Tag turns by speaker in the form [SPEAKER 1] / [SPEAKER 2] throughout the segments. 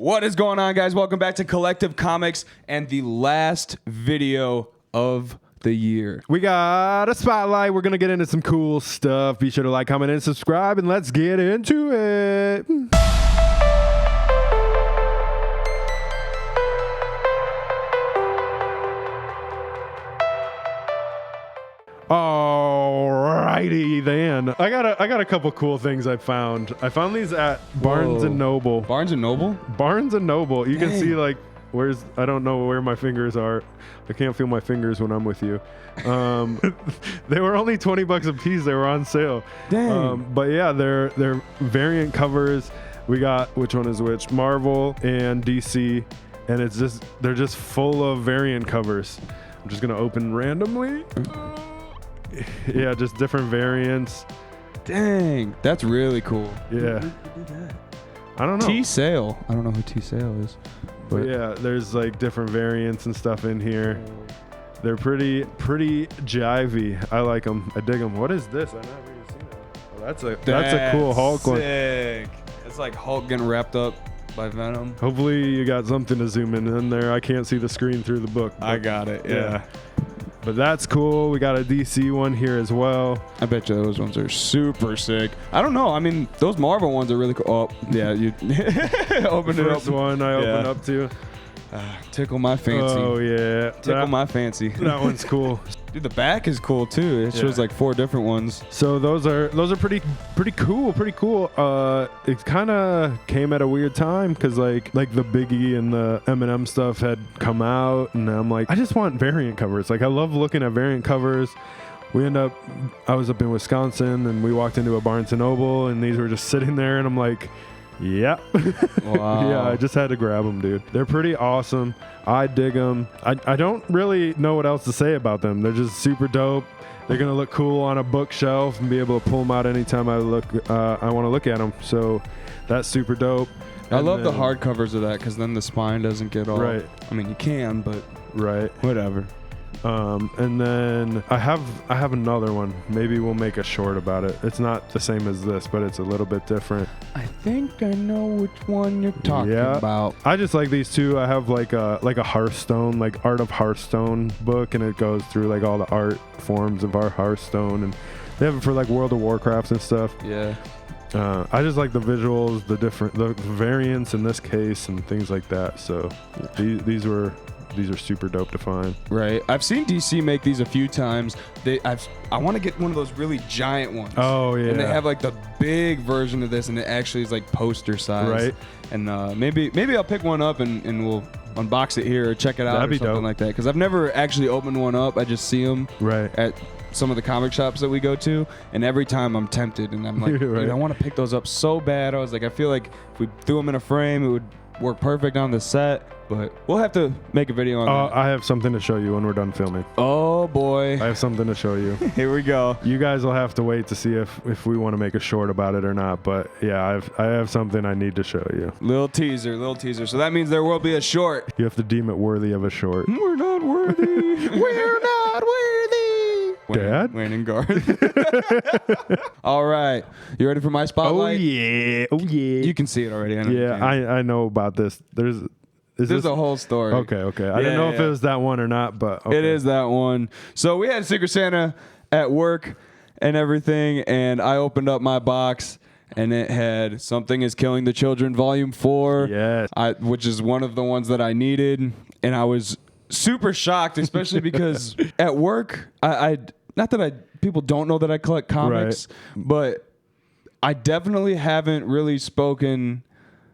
[SPEAKER 1] What is going on, guys? Welcome back to Collective Comics and the last video of the year.
[SPEAKER 2] We got a spotlight. We're going to get into some cool stuff. Be sure to like, comment, and subscribe, and let's get into it. Alrighty then. I got a couple cool things I found. I found these at Barnes and Noble.
[SPEAKER 1] Barnes and Noble?
[SPEAKER 2] Barnes and Noble. You
[SPEAKER 1] Dang.
[SPEAKER 2] can see like I don't know where my fingers are. I can't feel my fingers when I'm with you. They were only $20 a piece. They were on sale.
[SPEAKER 1] Dang.
[SPEAKER 2] But yeah, they're variant covers. We got, which one is which? Marvel and DC, and they're just full of variant covers. I'm just gonna open randomly. Yeah, just different variants.
[SPEAKER 1] Dang, that's really cool.
[SPEAKER 2] Yeah. I don't know.
[SPEAKER 1] T-Sale. I don't know who T-Sale is.
[SPEAKER 2] But yeah, there's like different variants and stuff in here. They're pretty jivey. I like them. I dig them. What is this? I've never even seen that. Oh, that's a cool Hulk one.
[SPEAKER 1] Sick. It's like Hulk getting wrapped up by Venom.
[SPEAKER 2] Hopefully you got something to zoom in there. I can't see the screen through the book.
[SPEAKER 1] I got it. Yeah.
[SPEAKER 2] But that's cool. We got a DC one here as well.
[SPEAKER 1] I bet you those ones are super sick. I don't know. I mean, those Marvel ones are really cool. Oh, yeah. You open it up.
[SPEAKER 2] First one I opened up to.
[SPEAKER 1] Tickle my fancy.
[SPEAKER 2] Oh, yeah.
[SPEAKER 1] Tickle my fancy.
[SPEAKER 2] That one's cool.
[SPEAKER 1] Dude, the back is cool, too. It shows like 4 different ones.
[SPEAKER 2] So those are pretty cool. Pretty cool. It kind of came at a weird time because like the Biggie and the Eminem stuff had come out, and I'm like, I just want variant covers. Like I love looking at variant covers. I was up in Wisconsin, and we walked into a Barnes and Noble, and these were just sitting there, and I'm like, yeah.
[SPEAKER 1] Wow.
[SPEAKER 2] Yeah, I just had to grab them, dude. They're pretty awesome. I dig them. I don't really know what else to say about them. They're just super dope. They're going to look cool on a bookshelf and be able to pull them out anytime I want to look at them. So that's super dope.
[SPEAKER 1] I love the hardcovers of that because then the spine doesn't get all...
[SPEAKER 2] Right.
[SPEAKER 1] I mean, you can, but...
[SPEAKER 2] Right.
[SPEAKER 1] Whatever.
[SPEAKER 2] And then I have another one. Maybe we'll make a short about it. It's not the same as this, but it's a little bit different.
[SPEAKER 1] I think I know which one you're talking about.
[SPEAKER 2] I just like these two. I have like a Hearthstone, like Art of Hearthstone book, and it goes through like all the art forms of our Hearthstone, and they have it for like World of Warcraft and stuff.
[SPEAKER 1] Yeah.
[SPEAKER 2] I just like the visuals, the variants in this case, and things like that. So these are super dope to find.
[SPEAKER 1] Right. I've seen DC make these a few times. I want to get one of those really giant ones.
[SPEAKER 2] Oh, yeah.
[SPEAKER 1] And they have like the big version of this, and it actually is like poster size.
[SPEAKER 2] Right.
[SPEAKER 1] And maybe I'll pick one up and we'll unbox it here or check it out.
[SPEAKER 2] That'd be
[SPEAKER 1] something
[SPEAKER 2] dope.
[SPEAKER 1] like that. Because I've never actually opened one up. I just see them at some of the comic shops that we go to, and every time I'm tempted, and I'm like,
[SPEAKER 2] Right.
[SPEAKER 1] dude, I want to pick those up so bad. I was like, I feel like if we threw them in a frame, it would work perfect on the set. But we'll have to make a video on that.
[SPEAKER 2] I have something to show you when we're done filming.
[SPEAKER 1] Oh, boy.
[SPEAKER 2] I have something to show you.
[SPEAKER 1] Here we go.
[SPEAKER 2] You guys will have to wait to see if we want to make a short about it or not. But yeah, I have something I need to show you.
[SPEAKER 1] Little teaser. So that means there will be a short.
[SPEAKER 2] You have to deem it worthy of a short.
[SPEAKER 1] We're not worthy.
[SPEAKER 2] We're not worthy. Dad?
[SPEAKER 1] Wayne and Garth. All right. You ready for my spotlight?
[SPEAKER 2] Oh yeah.
[SPEAKER 1] You can see it already. I know
[SPEAKER 2] Yeah, I know about this. There's
[SPEAKER 1] a whole story.
[SPEAKER 2] Okay. I didn't know if it was that one or not, but okay.
[SPEAKER 1] It is that one. So we had Secret Santa at work and everything, and I opened up my box, and it had Something is Killing the Children Volume 4,
[SPEAKER 2] Yes.
[SPEAKER 1] which is one of the ones that I needed, and I was super shocked, especially because at work, people don't know that I collect comics, but I definitely haven't really spoken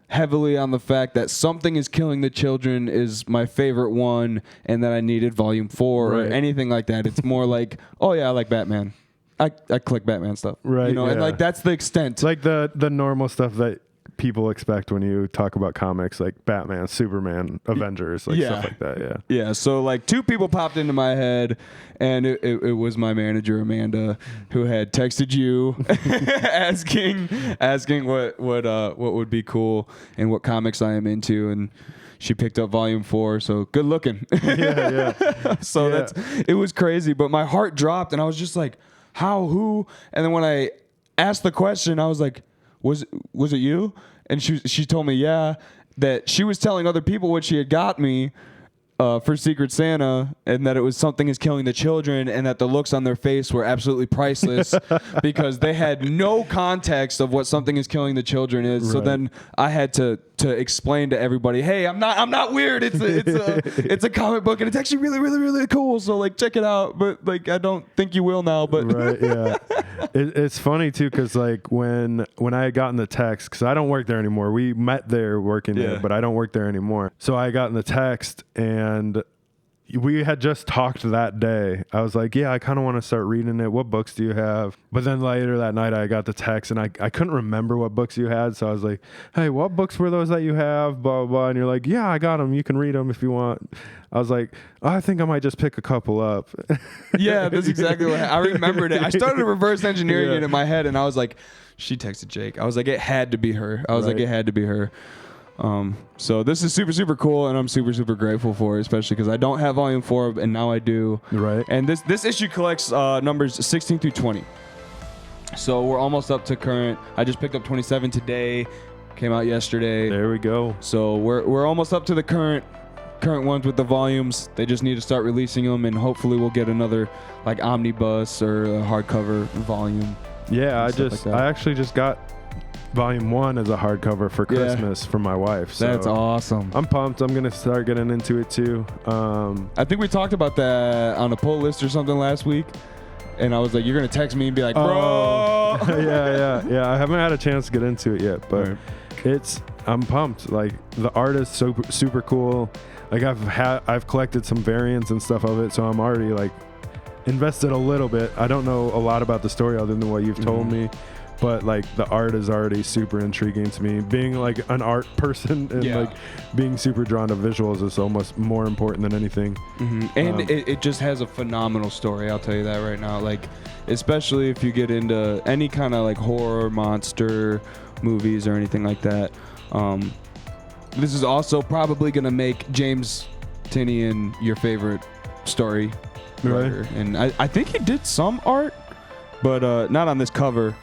[SPEAKER 1] heavily on the fact that Something is Killing the Children is my favorite one, and that I needed Volume 4 or anything like that. It's more like, oh yeah, I like Batman. I collect Batman stuff.
[SPEAKER 2] Right.
[SPEAKER 1] You know, and like that's the extent.
[SPEAKER 2] It's like the normal stuff that people expect when you talk about comics, like Batman, Superman, Avengers, like stuff like that. Yeah.
[SPEAKER 1] Yeah. So like 2 people popped into my head, and it was my manager Amanda, who had texted you asking what would be cool and what comics I am into, and she picked up Volume 4. So good looking.
[SPEAKER 2] Yeah.
[SPEAKER 1] So it was crazy, but my heart dropped, and I was just like, how, who? And then when I asked the question, I was like, was it you? And she told me, yeah. that she was telling other people what she had got me for Secret Santa, and that it was Something Is Killing the Children, and that the looks on their face were absolutely priceless because they had no context of what Something Is Killing the Children is. Right. So then I had to explain to everybody, hey, I'm not weird. It's a comic book, and it's actually really, really, really cool. So like, check it out. But like, I don't think you will now. But
[SPEAKER 2] right, yeah. It's funny too, because like when I had gotten the text, because I don't work there anymore. We met there working there, but I don't work there anymore. So I got in the text, and we had just talked that day. I was like, yeah, I kind of want to start reading it. What books do you have? But then later that night I got the text, and I couldn't remember what books you had. So I was like, hey, what books were those that you have? Blah, blah, blah. And you're like, yeah, I got them. You can read them if you want. I was like, oh, I think I might just pick a couple up.
[SPEAKER 1] Yeah, that's exactly what I remembered it. I started reverse engineering it in my head, and I was like, she texted Jake. I was like, it had to be her. I was like, it had to be her. So this is super, super cool, and I'm super, super grateful for it, especially because I don't have volume 4, and now I do.
[SPEAKER 2] Right.
[SPEAKER 1] And this issue collects numbers 16 through 20. So we're almost up to current. I just picked up 27 today. Came out yesterday.
[SPEAKER 2] There we go.
[SPEAKER 1] So we're almost up to the current ones with the volumes. They just need to start releasing them, and hopefully we'll get another like omnibus or a hardcover volume.
[SPEAKER 2] Yeah, I actually just got Volume 1 as a hardcover for Christmas for my wife. So
[SPEAKER 1] that's awesome.
[SPEAKER 2] I'm pumped. I'm going to start getting into it too.
[SPEAKER 1] I think we talked about that on a pull list or something last week. And I was like, you're going to text me and be like, bro.
[SPEAKER 2] Yeah. I haven't had a chance to get into it yet, but I'm pumped. Like, the art is super cool. Like, I've collected some variants and stuff of it, so I'm already like invested a little bit. I don't know a lot about the story other than what you've told me. But like, the art is already super intriguing to me. Being like an art person and like being super drawn to visuals is almost more important than anything.
[SPEAKER 1] And it just has a phenomenal story. I'll tell you that right now. Like, especially if you get into any kind of like horror, monster movies or anything like that. This is also probably gonna make James Tynion your favorite story writer. And I think he did some art, but not on this cover.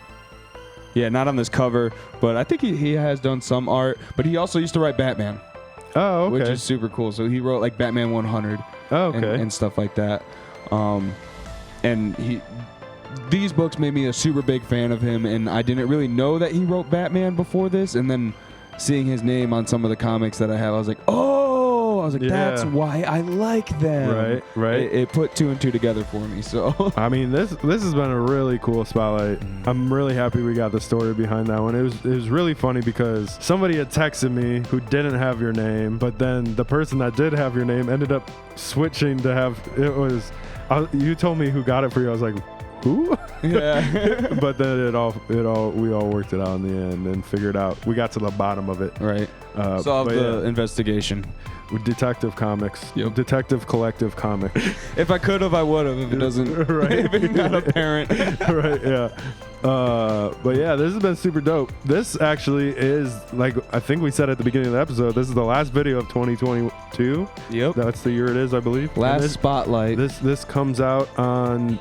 [SPEAKER 1] Yeah, not on this cover, but I think he has done some art. But he also used to write Batman.
[SPEAKER 2] Oh, okay.
[SPEAKER 1] Which is super cool. So he wrote like Batman 100 and stuff like that. And these books made me a super big fan of him, and I didn't really know that he wrote Batman before this. And then seeing his name on some of the comics that I have, I was like, that's why I like them.
[SPEAKER 2] Right.
[SPEAKER 1] It put 2 and 2 together for me. So
[SPEAKER 2] I mean, this has been a really cool spotlight. I'm really happy we got the story behind that one. It was really funny because somebody had texted me who didn't have your name, but then the person that did have your name ended up switching to have you told me who got it for you. I was like, who?
[SPEAKER 1] Yeah.
[SPEAKER 2] But then we all worked it out in the end and figured out. We got to the bottom of it.
[SPEAKER 1] Right. Solved the investigation.
[SPEAKER 2] With Detective Comics. Yep. Detective Collective Comics.
[SPEAKER 1] If I could have, I would have. If it doesn't, if it's not apparent.
[SPEAKER 2] Right. Yeah. But yeah, this has been super dope. This actually is, like I think we said at the beginning of the episode, this is the last video of 2022.
[SPEAKER 1] Yep.
[SPEAKER 2] That's the year it is, I believe.
[SPEAKER 1] Last spotlight.
[SPEAKER 2] This comes out on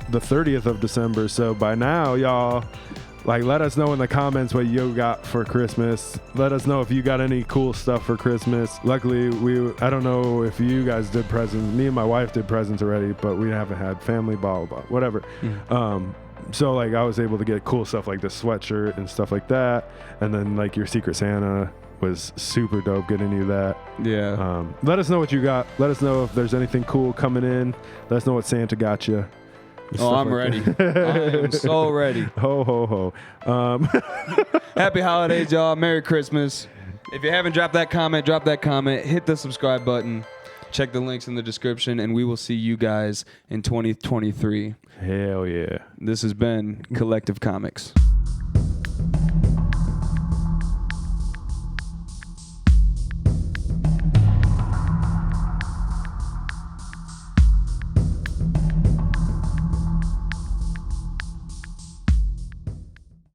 [SPEAKER 2] the 30th of December. So by now, y'all, like, let us know in the comments what you got for Christmas. Let us know if you got any cool stuff for Christmas. Luckily, I don't know if you guys did presents. Me and my wife did presents already, but we haven't had family, blah, blah, blah, whatever. So, like, I was able to get cool stuff like this sweatshirt and stuff like that. And then, like, your Secret Santa was super dope getting you that.
[SPEAKER 1] Yeah.
[SPEAKER 2] Let us know what you got. Let us know if there's anything cool coming in. Let us know what Santa got you.
[SPEAKER 1] Oh, I'm ready. I am so ready.
[SPEAKER 2] Ho, ho, ho.
[SPEAKER 1] Happy holidays, y'all. Merry Christmas. If you haven't dropped that comment, drop that comment. Hit the subscribe button. Check the links in the description, and we will see you guys in 2023.
[SPEAKER 2] Hell yeah.
[SPEAKER 1] This has been Collective Comics.